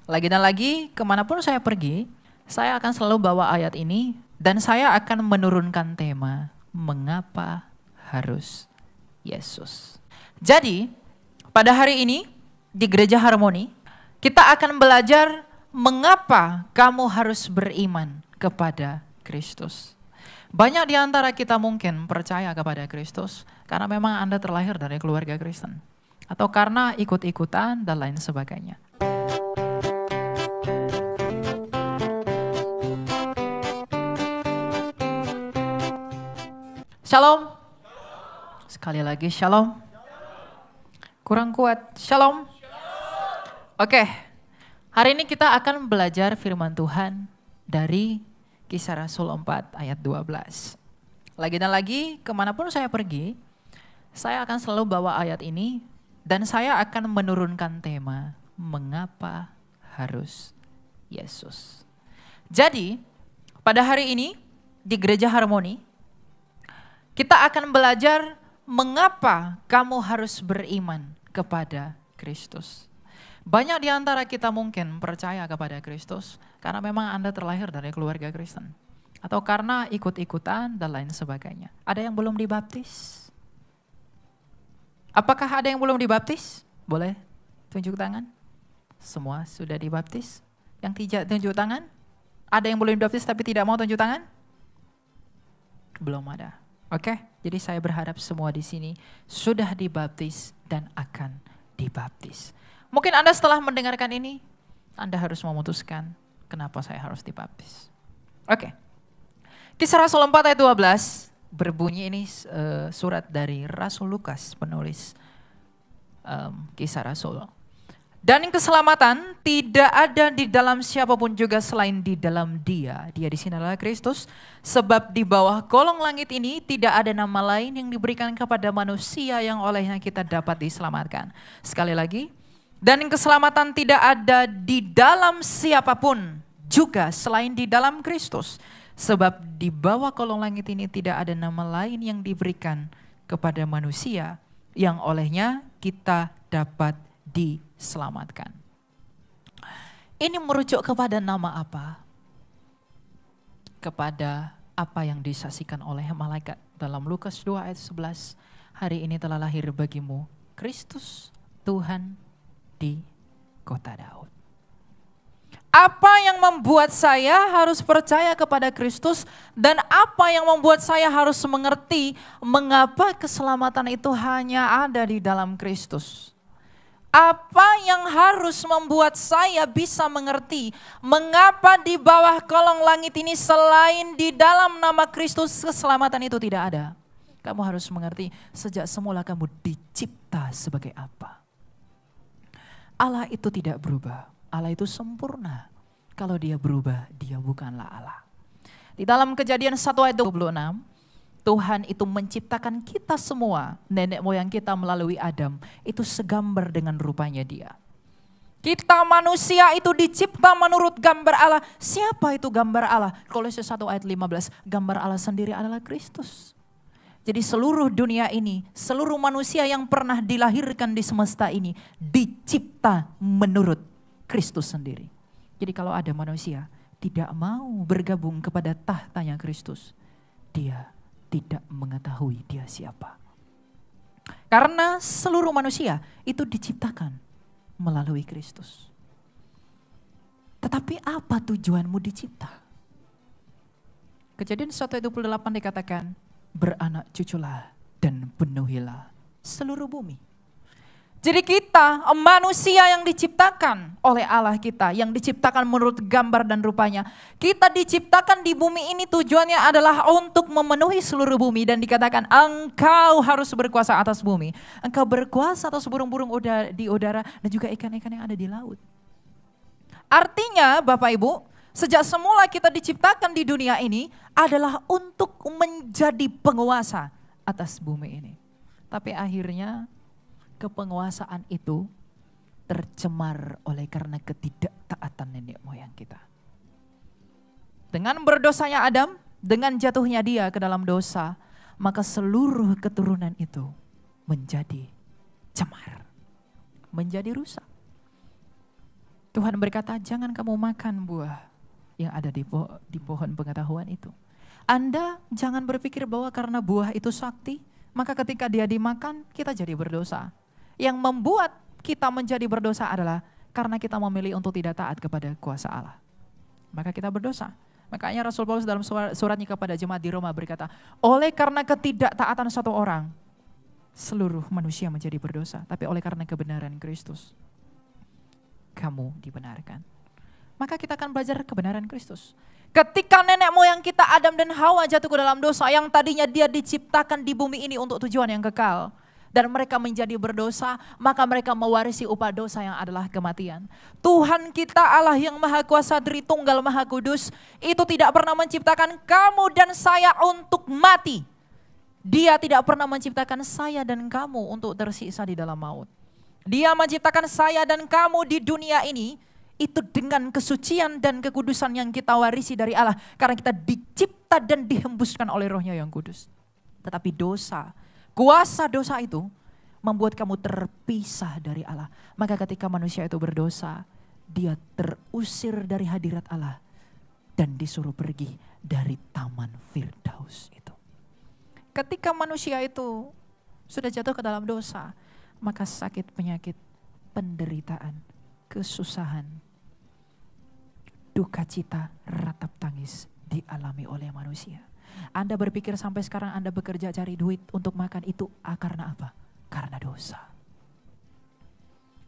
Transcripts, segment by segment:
Lagi dan lagi, kemanapun saya pergi, saya akan selalu bawa ayat ini dan saya akan menurunkan tema, mengapa harus Yesus. Jadi, pada hari ini di Gereja Harmoni, kita akan belajar mengapa kamu harus beriman kepada Kristus. Banyak di antara kita mungkin percaya kepada Kristus karena memang Anda terlahir dari keluarga Kristen. Atau karena ikut-ikutan dan lain sebagainya. Shalom. Sekali lagi shalom. Kurang kuat. Shalom. Oke. Hari ini kita akan belajar firman Tuhan dari Kisah Rasul 4 ayat 12. Lagi dan lagi, kemanapun saya pergi, saya akan selalu bawa ayat ini dan saya akan menurunkan tema, mengapa harus Yesus. Jadi, pada hari ini di Gereja Harmoni, kita akan belajar mengapa kamu harus beriman kepada Kristus. Banyak di antara kita mungkin percaya kepada Kristus karena memang Anda terlahir dari keluarga Kristen. Atau karena ikut-ikutan dan lain sebagainya. Ada yang belum dibaptis? Apakah ada yang belum dibaptis? Boleh tunjuk tangan? Semua sudah dibaptis? Yang tidak tunjuk tangan? Ada yang belum dibaptis tapi tidak mau tunjuk tangan? Belum ada. Oke, jadi saya berharap semua di sini sudah dibaptis dan akan dibaptis. Mungkin Anda setelah mendengarkan ini, Anda harus memutuskan kenapa saya harus dibaptis. Oke, Kisah Rasul 4 ayat 12 berbunyi ini surat dari Rasul Lukas, penulis Kisah Rasul. Dan yang keselamatan tidak ada di dalam siapapun juga selain di dalam Dia. Dia di sini adalah Kristus. Sebab di bawah kolong langit ini tidak ada nama lain yang diberikan kepada manusia yang olehnya kita dapat diselamatkan. Sekali lagi. Dan yang keselamatan tidak ada di dalam siapapun juga selain di dalam Kristus. Sebab di bawah kolong langit ini tidak ada nama lain yang diberikan kepada manusia yang olehnya kita dapat diselamatkan. Ini merujuk kepada nama apa? Kepada apa yang disaksikan oleh malaikat dalam Lukas 2 ayat 11. Hari ini telah lahir bagimu Kristus Tuhan di kota Daud. Apa yang membuat saya harus percaya kepada Kristus dan apa yang membuat saya harus mengerti mengapa keselamatan itu hanya ada di dalam Kristus? Apa yang harus membuat saya bisa mengerti mengapa di bawah kolong langit ini selain di dalam nama Kristus keselamatan itu tidak ada? Kamu harus mengerti sejak semula kamu dicipta sebagai apa? Allah itu tidak berubah. Allah itu sempurna. Kalau dia berubah, dia bukanlah Allah. Di dalam Kejadian 1 ayat 26, Tuhan itu menciptakan kita semua, nenek moyang kita melalui Adam, itu segambar dengan rupanya Dia. Kita manusia itu dicipta menurut gambar Allah. Siapa itu gambar Allah? Kolose 1 ayat 15, gambar Allah sendiri adalah Kristus. Jadi seluruh dunia ini, seluruh manusia yang pernah dilahirkan di semesta ini, dicipta menurut Kristus sendiri. Jadi kalau ada manusia tidak mau bergabung kepada tahtanya Kristus, dia tidak mengetahui dia siapa. Karena seluruh manusia itu diciptakan melalui Kristus. Tetapi apa tujuanmu dicipta? Kejadian 1:28 dikatakan, beranak cuculah dan penuhilah seluruh bumi. Jadi kita manusia yang diciptakan oleh Allah kita, yang diciptakan menurut gambar dan rupanya. Kita diciptakan di bumi ini tujuannya adalah untuk memenuhi seluruh bumi dan dikatakan engkau harus berkuasa atas bumi. Engkau berkuasa atas burung-burung di udara dan juga ikan-ikan yang ada di laut. Artinya Bapak Ibu, sejak semula kita diciptakan di dunia ini adalah untuk menjadi penguasa atas bumi ini. Tapi akhirnya kepenguasaan itu tercemar oleh karena ketidaktaatan nenek moyang kita. Dengan berdosanya Adam, dengan jatuhnya dia ke dalam dosa, maka seluruh keturunan itu menjadi cemar, menjadi rusak. Tuhan berkata, jangan kamu makan buah yang ada di pohon pengetahuan itu. Anda jangan berpikir bahwa karena buah itu sakti, maka ketika dia dimakan, kita jadi berdosa. Yang membuat kita menjadi berdosa adalah karena kita memilih untuk tidak taat kepada kuasa Allah. Maka kita berdosa. Makanya Rasul Paulus dalam suratnya kepada jemaat di Roma berkata, oleh karena ketidaktaatan satu orang, seluruh manusia menjadi berdosa. Tapi oleh karena kebenaran Kristus, kamu dibenarkan. Maka kita akan belajar kebenaran Kristus. Ketika nenek moyang kita Adam dan Hawa jatuh ke dalam dosa, yang tadinya dia diciptakan di bumi ini untuk tujuan yang kekal, dan mereka menjadi berdosa, maka mereka mewarisi upah dosa yang adalah kematian. Tuhan kita Allah yang Maha Kuasa, Tritunggal Maha Kudus, itu tidak pernah menciptakan kamu dan saya untuk mati. Dia tidak pernah menciptakan saya dan kamu untuk tersiksa di dalam maut. Dia menciptakan saya dan kamu di dunia ini itu dengan kesucian dan kekudusan yang kita warisi dari Allah. Karena kita dicipta dan dihembuskan oleh Roh-Nya yang kudus. Tetapi dosa, kuasa dosa itu membuat kamu terpisah dari Allah. Maka ketika manusia itu berdosa, dia terusir dari hadirat Allah dan disuruh pergi dari Taman Firdaus itu. Ketika manusia itu sudah jatuh ke dalam dosa, maka sakit, penyakit, penderitaan, kesusahan, duka cita, ratap tangis dialami oleh manusia. Anda berpikir sampai sekarang Anda bekerja cari duit untuk makan itu karena apa? Karena dosa.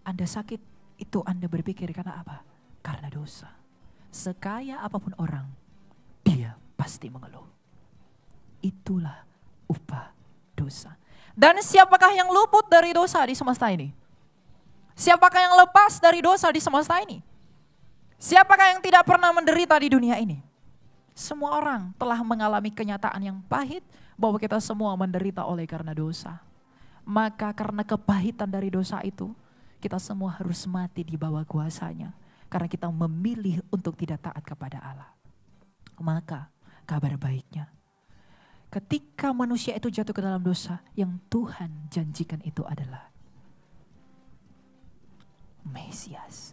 Anda sakit itu Anda berpikir karena apa? Karena dosa. Sekaya apapun orang, dia pasti mengeluh. Itulah upah dosa. Dan siapakah yang luput dari dosa di semesta ini? Siapakah yang lepas dari dosa di semesta ini? Siapakah yang tidak pernah menderita di dunia ini? Semua orang telah mengalami kenyataan yang pahit bahwa kita semua menderita oleh karena dosa. Maka karena kepahitan dari dosa itu, kita semua harus mati di bawah kuasanya. Karena kita memilih untuk tidak taat kepada Allah. Maka kabar baiknya, ketika manusia itu jatuh ke dalam dosa, yang Tuhan janjikan itu adalah Mesias.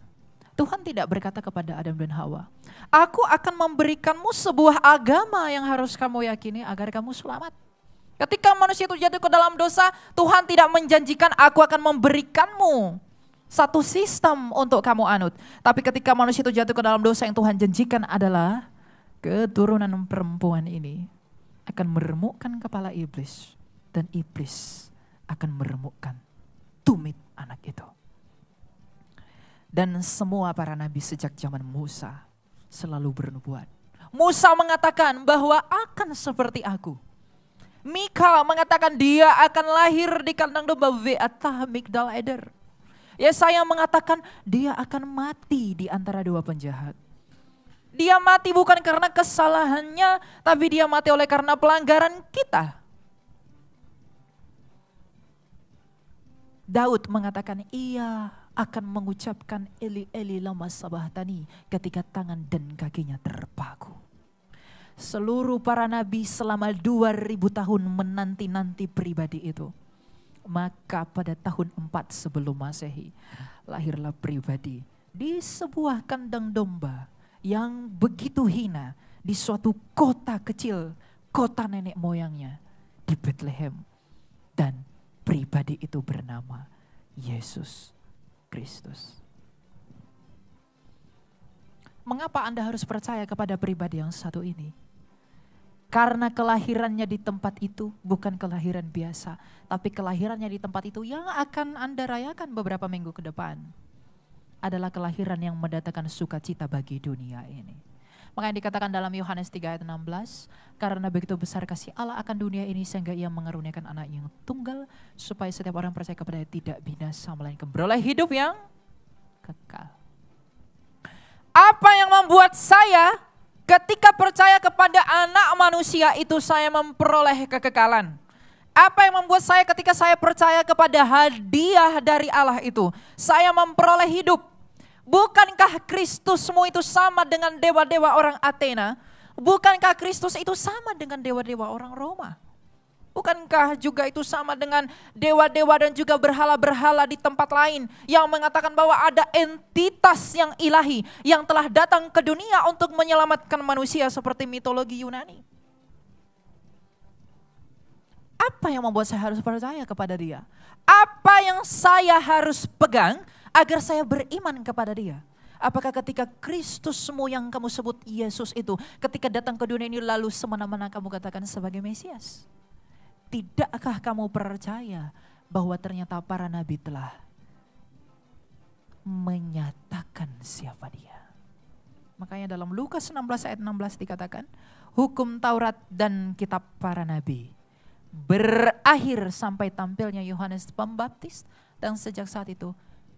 Tuhan tidak berkata kepada Adam dan Hawa, aku akan memberikanmu sebuah agama yang harus kamu yakini agar kamu selamat. Ketika manusia itu jatuh ke dalam dosa, Tuhan tidak menjanjikan aku akan memberikanmu satu sistem untuk kamu anut. Tapi ketika manusia itu jatuh ke dalam dosa, yang Tuhan janjikan adalah keturunan perempuan ini akan meremukkan kepala iblis, dan iblis akan meremukkan tumit anak itu. Dan semua para nabi sejak zaman Musa selalu bernubuat. Musa mengatakan bahwa akan seperti aku. Mika mengatakan dia akan lahir di kandang domba Ve'atah Migdal Eder. Yesaya mengatakan dia akan mati di antara dua penjahat. Dia mati bukan karena kesalahannya, tapi dia mati oleh karena pelanggaran kita. Daud mengatakan ia akan mengucapkan Eli Eli lama sabahtani ketika tangan dan kakinya terpaku. Seluruh para nabi selama 2000 tahun menanti-nanti pribadi itu. Maka pada tahun 4 sebelum Masehi lahirlah pribadi di sebuah kandang domba yang begitu hina di suatu kota kecil, kota nenek moyangnya di Bethlehem. Dan pribadi itu bernama Yesus Kristus. Mengapa Anda harus percaya kepada pribadi yang satu ini? Karena kelahirannya di tempat itu bukan kelahiran biasa, tapi kelahirannya di tempat itu yang akan Anda rayakan beberapa minggu ke depan adalah kelahiran yang mendatangkan sukacita bagi dunia ini. Makanya dikatakan dalam Yohanes 3 ayat 16, karena begitu besar kasih Allah akan dunia ini sehingga ia mengaruniakan anak yang tunggal supaya setiap orang percaya kepadanya tidak binasa melainkan beroleh hidup yang kekal. Apa yang membuat saya ketika percaya kepada anak manusia itu saya memperoleh kekekalan? Apa yang membuat saya ketika saya percaya kepada hadiah dari Allah itu saya memperoleh hidup? Bukankah Kristusmu itu sama dengan dewa-dewa orang Athena? Bukankah Kristus itu sama dengan dewa-dewa orang Roma? Bukankah juga itu sama dengan dewa-dewa dan juga berhala-berhala di tempat lain yang mengatakan bahwa ada entitas yang ilahi yang telah datang ke dunia untuk menyelamatkan manusia seperti mitologi Yunani? Apa yang membuat saya harus percaya kepada dia? Apa yang saya harus pegang agar saya beriman kepada dia? Apakah ketika Kristusmu yang kamu sebut Yesus itu, ketika datang ke dunia ini lalu semena-mena kamu katakan sebagai Mesias? Tidakkah kamu percaya bahwa ternyata para nabi telah menyatakan siapa dia? Makanya dalam Lukas 16 ayat 16 dikatakan, hukum Taurat dan kitab para nabi berakhir sampai tampilnya Yohanes Pembaptis, dan sejak saat itu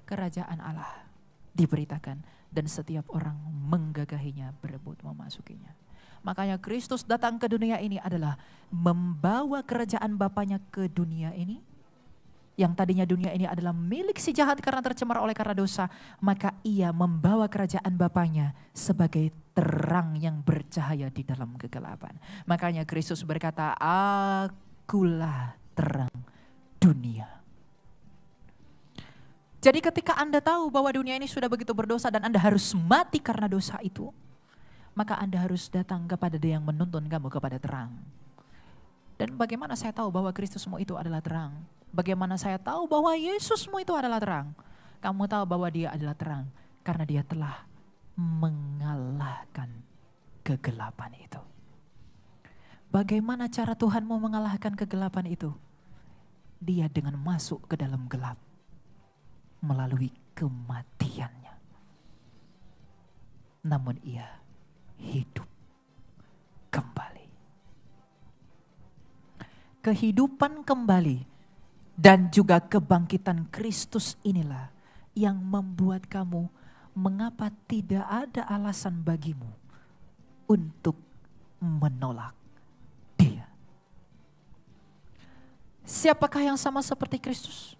kerajaan Allah diberitakan dan setiap orang menggagahinya, berebut memasukinya. Makanya Kristus datang ke dunia ini adalah membawa kerajaan Bapaknya ke dunia ini. Yang tadinya dunia ini adalah milik si jahat karena tercemar oleh karena dosa, maka ia membawa kerajaan Bapaknya sebagai terang yang bercahaya di dalam kegelapan. Makanya Kristus berkata, akulah terang dunia. Jadi ketika Anda tahu bahwa dunia ini sudah begitu berdosa dan Anda harus mati karena dosa itu, maka Anda harus datang kepada Dia yang menuntun kamu kepada terang. Dan bagaimana saya tahu bahwa Kristusmu itu adalah terang? Bagaimana saya tahu bahwa Yesusmu itu adalah terang? Kamu tahu bahwa Dia adalah terang karena Dia telah mengalahkan kegelapan itu. Bagaimana cara Tuhanmu mengalahkan kegelapan itu? Dia dengan masuk ke dalam gelap melalui kematiannya. Namun ia hidup kembali. Kehidupan kembali dan juga kebangkitan Kristus inilah yang membuat kamu mengapa tidak ada alasan bagimu untuk menolak Dia. Siapakah yang sama seperti Kristus?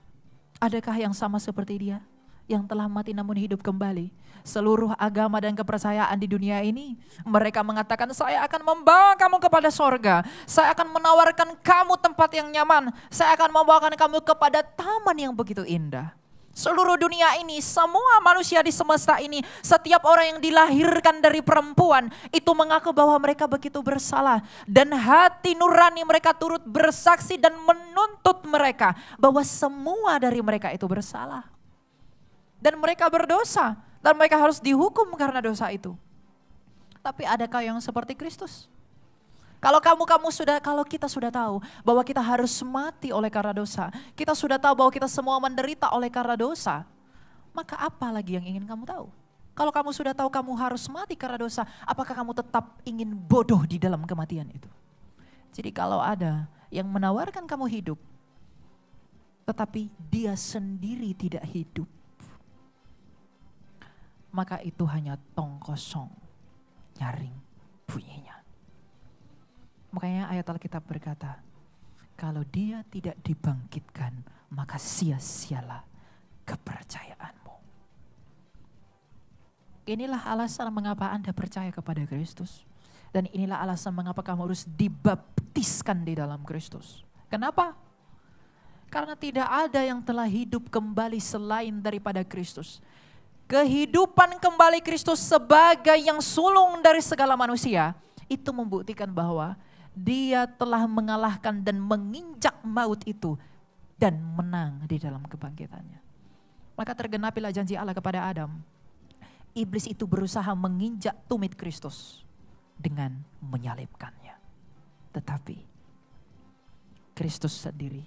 Adakah yang sama seperti Dia yang telah mati namun hidup kembali? Seluruh agama dan kepercayaan di dunia ini, mereka mengatakan saya akan membawa kamu kepada sorga, saya akan menawarkan kamu tempat yang nyaman, saya akan membawakan kamu kepada taman yang begitu indah. Seluruh dunia ini, semua manusia di semesta ini, setiap orang yang dilahirkan dari perempuan itu mengaku bahwa mereka begitu bersalah. Dan hati nurani mereka turut bersaksi dan menuntut mereka bahwa semua dari mereka itu bersalah. Dan mereka berdosa dan mereka harus dihukum karena dosa itu. Tapi adakah yang seperti Kristus? Kalau kita sudah tahu bahwa kita harus mati oleh karena dosa, kita sudah tahu bahwa kita semua menderita oleh karena dosa, maka apa lagi yang ingin kamu tahu? Kalau kamu sudah tahu kamu harus mati karena dosa, apakah kamu tetap ingin bodoh di dalam kematian itu? Jadi kalau ada yang menawarkan kamu hidup, tetapi dia sendiri tidak hidup, maka itu hanya tong kosong, nyaring bunyinya. Makanya ayat Alkitab berkata, kalau Dia tidak dibangkitkan, maka sia-sialah kepercayaanmu. Inilah alasan mengapa Anda percaya kepada Kristus. Dan inilah alasan mengapa kamu harus dibaptiskan di dalam Kristus. Kenapa? Karena tidak ada yang telah hidup kembali selain daripada Kristus. Kehidupan kembali Kristus sebagai yang sulung dari segala manusia, itu membuktikan bahwa Dia telah mengalahkan dan menginjak maut itu dan menang di dalam kebangkitannya. Maka tergenapilah janji Allah kepada Adam. Iblis itu berusaha menginjak tumit Kristus dengan menyalibkannya. Tetapi Kristus sendiri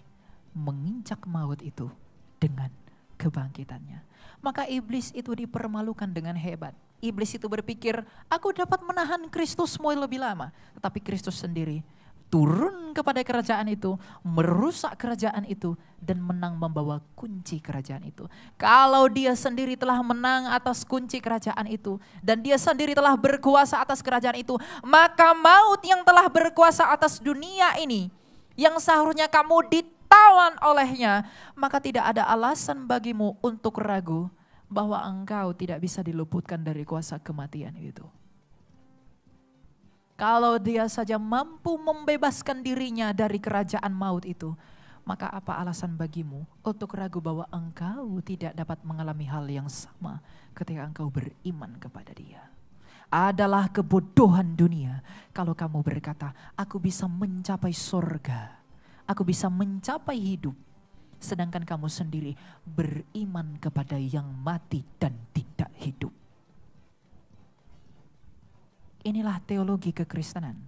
menginjak maut itu dengan kebangkitannya. Maka iblis itu dipermalukan dengan hebat. Iblis itu berpikir, aku dapat menahan Kristusmu lebih lama. Tetapi Kristus sendiri turun kepada kerajaan itu, merusak kerajaan itu, dan menang membawa kunci kerajaan itu. Kalau Dia sendiri telah menang atas kunci kerajaan itu, dan Dia sendiri telah berkuasa atas kerajaan itu, maka maut yang telah berkuasa atas dunia ini, yang seharusnya kamu ditawan olehnya, maka tidak ada alasan bagimu untuk ragu bahwa engkau tidak bisa diluputkan dari kuasa kematian itu. Kalau dia saja mampu membebaskan dirinya dari kerajaan maut itu, maka apa alasan bagimu untuk ragu bahwa engkau tidak dapat mengalami hal yang sama ketika engkau beriman kepada Dia? Adalah kebodohan dunia kalau kamu berkata, aku bisa mencapai surga, aku bisa mencapai hidup, sedangkan kamu sendiri beriman kepada yang mati dan tidak hidup. Inilah teologi kekristenan.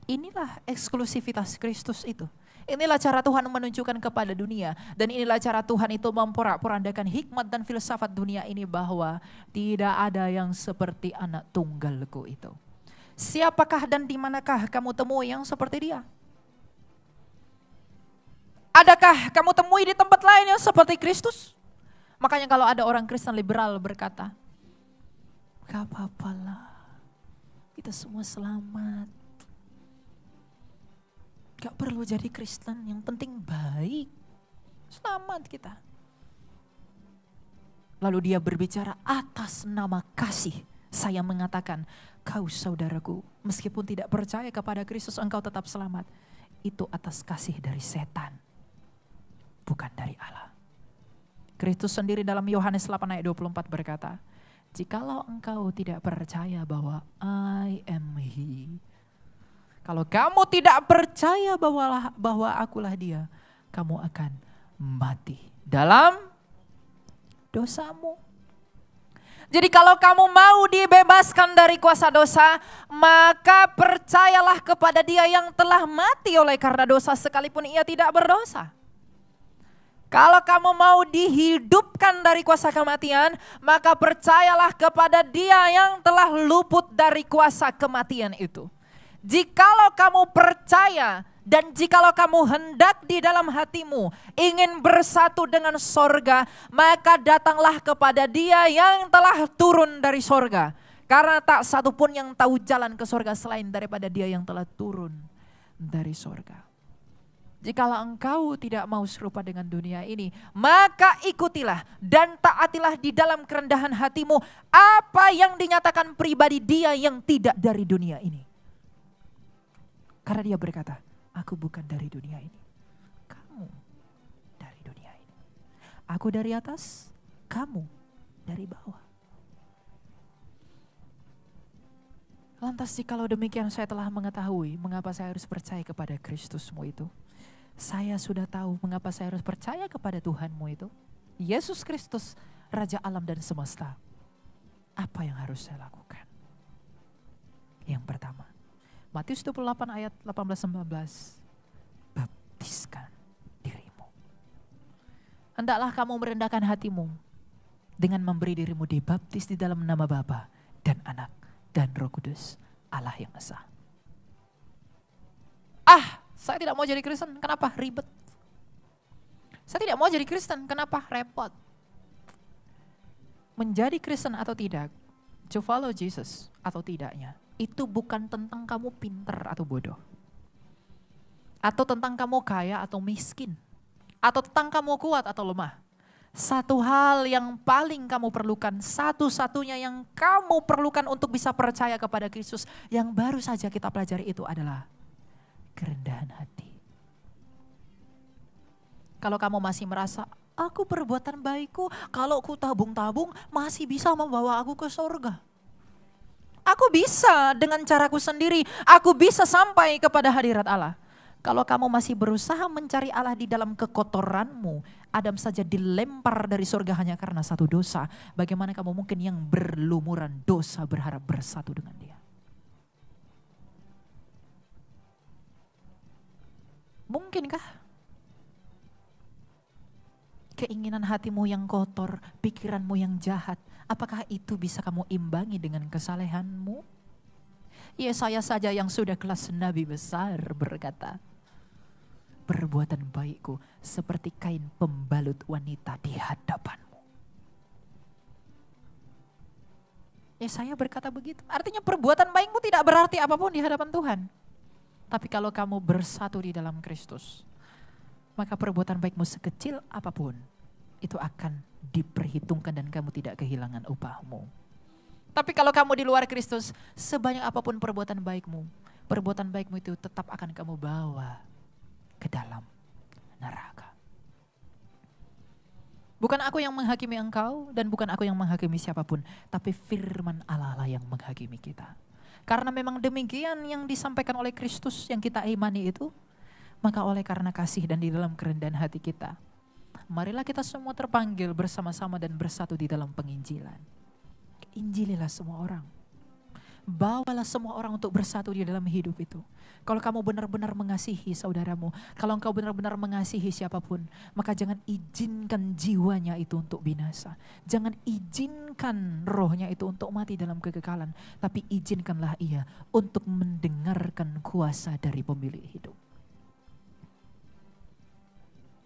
Inilah eksklusivitas Kristus itu. Inilah cara Tuhan menunjukkan kepada dunia. Dan inilah cara Tuhan itu memporak-porandakan hikmat dan filsafat dunia ini bahwa tidak ada yang seperti anak tunggalku itu. Siapakah dan di manakah kamu temui yang seperti Dia? Adakah kamu temui di tempat lain yang seperti Kristus? Makanya kalau ada orang Kristen liberal berkata, gak apa-apalah, kita semua selamat. Gak perlu jadi Kristen, yang penting baik. Selamat kita. Lalu dia berbicara atas nama kasih. Saya mengatakan, kau saudaraku, meskipun tidak percaya kepada Kristus, engkau tetap selamat. Itu atas kasih dari setan, bukan dari Allah. Kristus sendiri dalam Yohanes 8 ayat 24 berkata, jikalau engkau tidak percaya bahwa I am He, kalau kamu tidak percaya bahwa akulah Dia, kamu akan mati dalam dosamu. Jadi kalau kamu mau dibebaskan dari kuasa dosa, maka percayalah kepada Dia yang telah mati oleh karena dosa sekalipun Ia tidak berdosa. Kalau kamu mau dihidupkan dari kuasa kematian, maka percayalah kepada Dia yang telah luput dari kuasa kematian itu. Jikalau kamu percaya dan jikalau kamu hendak di dalam hatimu ingin bersatu dengan sorga, maka datanglah kepada Dia yang telah turun dari sorga. Karena tak satu pun yang tahu jalan ke sorga selain daripada Dia yang telah turun dari sorga. Jikalau engkau tidak mau serupa dengan dunia ini, maka ikutilah dan taatilah di dalam kerendahan hatimu apa yang dinyatakan pribadi Dia yang tidak dari dunia ini. Karena Dia berkata, aku bukan dari dunia ini, kamu dari dunia ini. Aku dari atas, kamu dari bawah. Lantas jikalau demikian saya telah mengetahui mengapa saya harus percaya kepada Kristusmu itu. Saya sudah tahu mengapa saya harus percaya kepada Tuhanmu itu. Yesus Kristus, Raja alam dan semesta. Apa yang harus saya lakukan? Yang pertama, Matius 28 ayat 18-19. Baptiskan dirimu. Hendaklah kamu merendahkan hatimu dengan memberi dirimu dibaptis di dalam nama Bapa dan Anak dan Roh Kudus, Allah yang Esa. Saya tidak mau jadi Kristen, kenapa? Ribet. Saya tidak mau jadi Kristen, kenapa? Repot. Menjadi Kristen atau tidak, to follow Jesus atau tidaknya, itu bukan tentang kamu pinter atau bodoh. Atau tentang kamu kaya atau miskin. Atau tentang kamu kuat atau lemah. Satu hal yang paling kamu perlukan, satu-satunya yang kamu perlukan untuk bisa percaya kepada Kristus, yang baru saja kita pelajari itu adalah kerendahan hati. Kalau kamu masih merasa, aku perbuatan baikku, kalau aku tabung-tabung masih bisa membawa aku ke surga. Aku bisa dengan caraku sendiri, aku bisa sampai kepada hadirat Allah. Kalau kamu masih berusaha mencari Allah di dalam kekotoranmu, Adam saja dilempar dari surga hanya karena satu dosa. Bagaimana kamu mungkin yang berlumuran dosa berharap bersatu dengan Dia? Mungkinkah? Keinginan hatimu yang kotor, pikiranmu yang jahat, apakah itu bisa kamu imbangi dengan kesalehanmu? Yesaya saja yang sudah kelas nabi besar berkata, perbuatan baikku seperti kain pembalut wanita di hadapanmu. Yesaya berkata begitu. Artinya perbuatan baikmu tidak berarti apapun di hadapan Tuhan. Tapi kalau kamu bersatu di dalam Kristus, maka perbuatan baikmu sekecil apapun, itu akan diperhitungkan dan kamu tidak kehilangan upahmu. Tapi kalau kamu di luar Kristus, sebanyak apapun perbuatan baikmu itu tetap akan kamu bawa ke dalam neraka. Bukan aku yang menghakimi engkau dan bukan aku yang menghakimi siapapun, tapi firman Allah lah yang menghakimi kita. Karena memang demikian yang disampaikan oleh Kristus yang kita imani itu, maka oleh karena kasih dan di dalam kerendahan hati kita, marilah kita semua terpanggil bersama-sama dan bersatu di dalam penginjilan. Injililah semua orang. Bawalah semua orang untuk bersatu di dalam hidup itu. Kalau kamu benar-benar mengasihi saudaramu, kalau engkau benar-benar mengasihi siapapun, maka jangan izinkan jiwanya itu untuk binasa. Jangan izinkan rohnya itu untuk mati dalam kekekalan, tapi izinkanlah ia untuk mendengarkan kuasa dari pemilik hidup.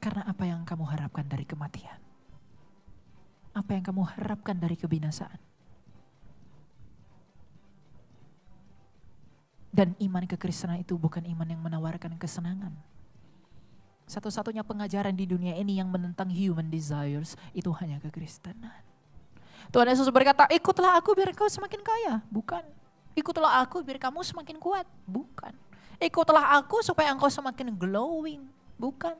Karena apa yang kamu harapkan dari kematian? Apa yang kamu harapkan dari kebinasaan? Dan iman kekristenan itu bukan iman yang menawarkan kesenangan. Satu-satunya pengajaran di dunia ini yang menentang human desires itu hanya kekristenan. Tuhan Yesus berkata, ikutlah aku biar kau semakin kaya. Bukan. Ikutlah aku biar kamu semakin kuat. Bukan. Ikutlah aku supaya engkau semakin glowing. Bukan.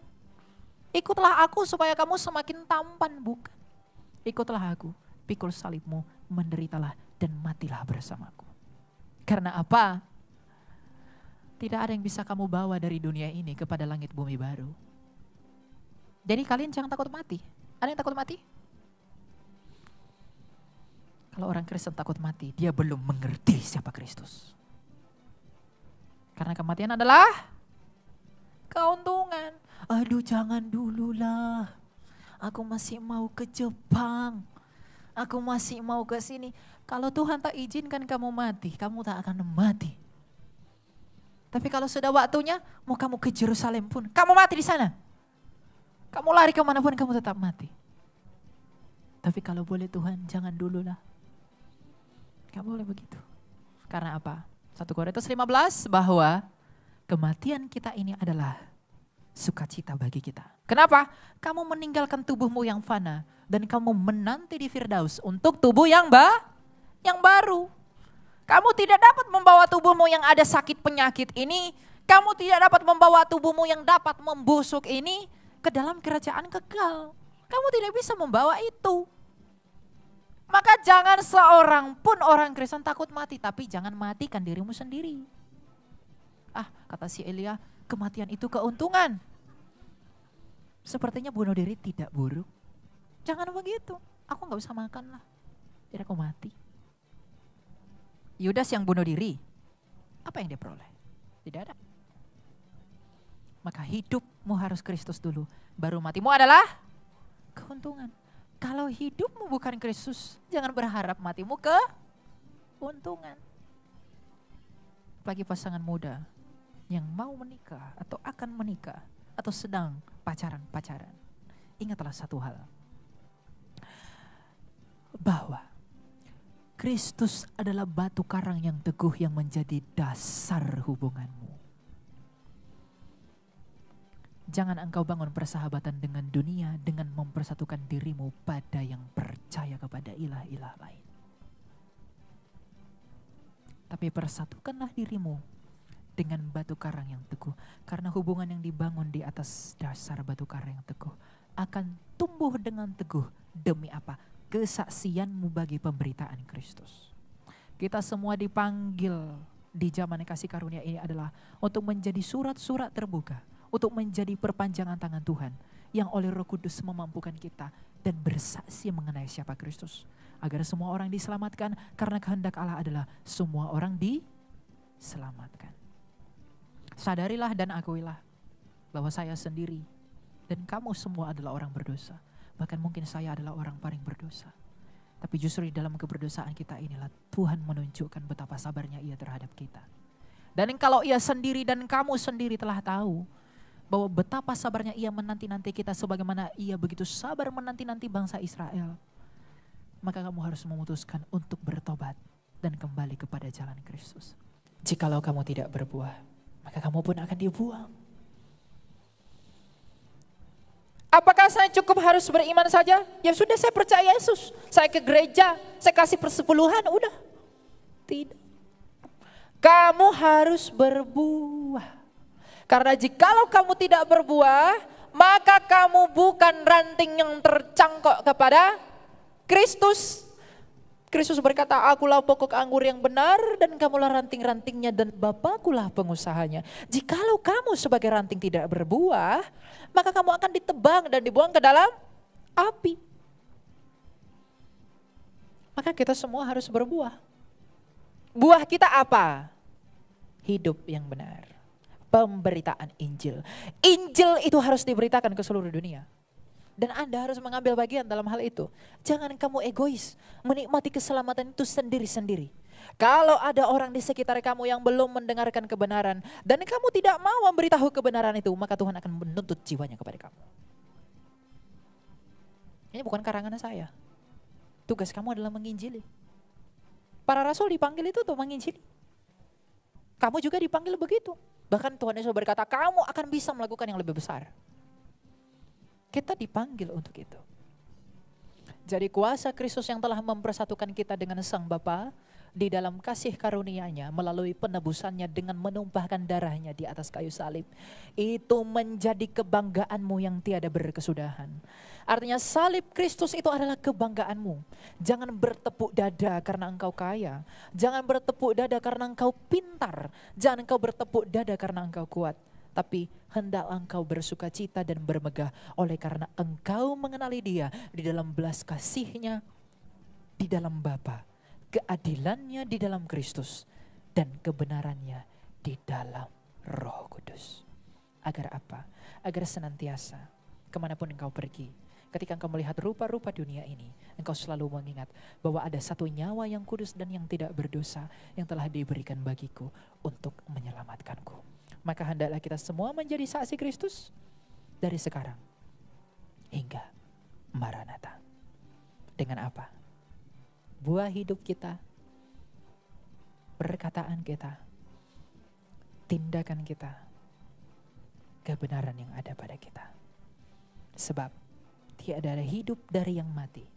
Ikutlah aku supaya kamu semakin tampan. Bukan. Ikutlah aku, pikul salibmu, menderitalah dan matilah bersamaku. Karena apa? Tidak ada yang bisa kamu bawa dari dunia ini kepada langit bumi baru. Jadi kalian jangan takut mati. Ada yang takut mati? Kalau orang Kristen takut mati, dia belum mengerti siapa Kristus. Karena kematian adalah keuntungan. Aduh jangan dululah. Aku masih mau ke Jepang. Aku masih mau ke sini. Kalau Tuhan tak izinkan kamu mati, kamu tak akan mati. Tapi kalau sudah waktunya, mau kamu ke Yerusalem pun, kamu mati di sana. Kamu lari kemanapun, kamu tetap mati. Tapi kalau boleh Tuhan, jangan dulu lah. Gak boleh begitu. Karena apa? 1 Korintus 15 bahwa kematian kita ini adalah sukacita bagi kita. Kenapa? Kamu meninggalkan tubuhmu yang fana dan kamu menanti di Firdaus untuk tubuh yang baru. Kamu tidak dapat membawa tubuhmu yang ada sakit penyakit ini, kamu tidak dapat membawa tubuhmu yang dapat membusuk ini ke dalam kerajaan kekal. Kamu tidak bisa membawa itu. Maka jangan seorang pun orang Kristen takut mati, tapi jangan matikan dirimu sendiri. Kata si Elia, kematian itu keuntungan. Sepertinya bunuh diri tidak buruk. Jangan begitu, aku gak bisa makan lah, biar aku mati. Yudas yang bunuh diri, apa yang dia peroleh? Tidak ada. Maka hidupmu harus Kristus dulu, baru matimu adalah keuntungan. Kalau hidupmu bukan Kristus, jangan berharap matimu keuntungan. Bagi pasangan muda yang mau menikah atau akan menikah atau sedang pacaran, ingatlah satu hal. Bahwa Kristus adalah batu karang yang teguh yang menjadi dasar hubunganmu. Jangan engkau bangun persahabatan dengan dunia dengan mempersatukan dirimu pada yang percaya kepada ilah-ilah lain. Tapi persatukanlah dirimu dengan batu karang yang teguh. Karena hubungan yang dibangun di atas dasar batu karang yang teguh akan tumbuh dengan teguh demi apa? Kesaksianmu bagi pemberitaan Kristus. Kita semua dipanggil di zaman kasih karunia ini adalah untuk menjadi surat-surat terbuka, untuk menjadi perpanjangan tangan Tuhan yang oleh Roh Kudus memampukan kita dan bersaksi mengenai siapa Kristus. Agar semua orang diselamatkan, karena kehendak Allah adalah semua orang diselamatkan. Sadarilah dan akuilah bahwa saya sendiri dan kamu semua adalah orang berdosa. Bahkan mungkin saya adalah orang paling berdosa. Tapi justru di dalam keberdosaan kita inilah Tuhan menunjukkan betapa sabarnya Ia terhadap kita. Dan kalau Ia sendiri dan kamu sendiri telah tahu bahwa betapa sabarnya Ia menanti-nanti kita sebagaimana Ia begitu sabar menanti-nanti bangsa Israel, maka kamu harus memutuskan untuk bertobat dan kembali kepada jalan Kristus. Jikalau kamu tidak berbuah, maka kamu pun akan dibuang. Apakah saya cukup harus beriman saja? Ya sudah, saya percaya Yesus. Saya ke gereja, saya kasih persepuluhan, udah. Tidak. Kamu harus berbuah. Karena jikalau kamu tidak berbuah, maka kamu bukan ranting yang tercangkok kepada Kristus. Kristus berkata, akulah pokok anggur yang benar dan kamulah ranting-rantingnya dan Bapakulah pengusahanya. Jikalau kamu sebagai ranting tidak berbuah, maka kamu akan ditebang dan dibuang ke dalam api. Maka kita semua harus berbuah. Buah kita apa? Hidup yang benar. Pemberitaan Injil. Injil itu harus diberitakan ke seluruh dunia. Dan Anda harus mengambil bagian dalam hal itu. Jangan kamu egois, menikmati keselamatan itu sendiri-sendiri. Kalau ada orang di sekitar kamu yang belum mendengarkan kebenaran, dan kamu tidak mau memberitahu kebenaran itu, maka Tuhan akan menuntut jiwanya kepada kamu. Ini bukan karangan saya. Tugas kamu adalah menginjili. Para rasul dipanggil itu untuk menginjili. Kamu juga dipanggil begitu. Bahkan Tuhan Yesus berkata, kamu akan bisa melakukan yang lebih besar. Kita dipanggil untuk itu. Jadi kuasa Kristus yang telah mempersatukan kita dengan Sang Bapa di dalam kasih karunia-Nya melalui penebusannya dengan menumpahkan darahnya di atas kayu salib. Itu menjadi kebanggaanmu yang tiada berkesudahan. Artinya salib Kristus itu adalah kebanggaanmu. Jangan bertepuk dada karena engkau kaya. Jangan bertepuk dada karena engkau pintar. Jangan engkau bertepuk dada karena engkau kuat. Tapi hendaklah engkau bersuka cita dan bermegah oleh karena engkau mengenali Dia di dalam belas kasih-Nya, di dalam Bapa, keadilannya di dalam Kristus, dan kebenarannya di dalam Roh Kudus. Agar apa? Agar senantiasa kemanapun engkau pergi, ketika engkau melihat rupa-rupa dunia ini, engkau selalu mengingat bahwa ada satu nyawa yang kudus dan yang tidak berdosa yang telah diberikan bagiku untuk menyelamatkanku. Maka hendaklah kita semua menjadi saksi Kristus dari sekarang hingga Maranatha. Dengan apa? Buah hidup kita, perkataan kita, tindakan kita, kebenaran yang ada pada kita. Sebab tiada ada hidup dari yang mati.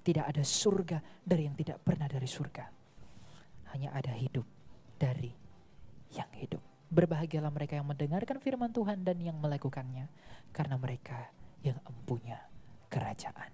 Tidak ada surga dari yang tidak pernah dari surga. Hanya ada hidup dari yang hidup. Berbahagialah mereka yang mendengarkan firman Tuhan dan yang melakukannya, karena mereka yang empunya kerajaan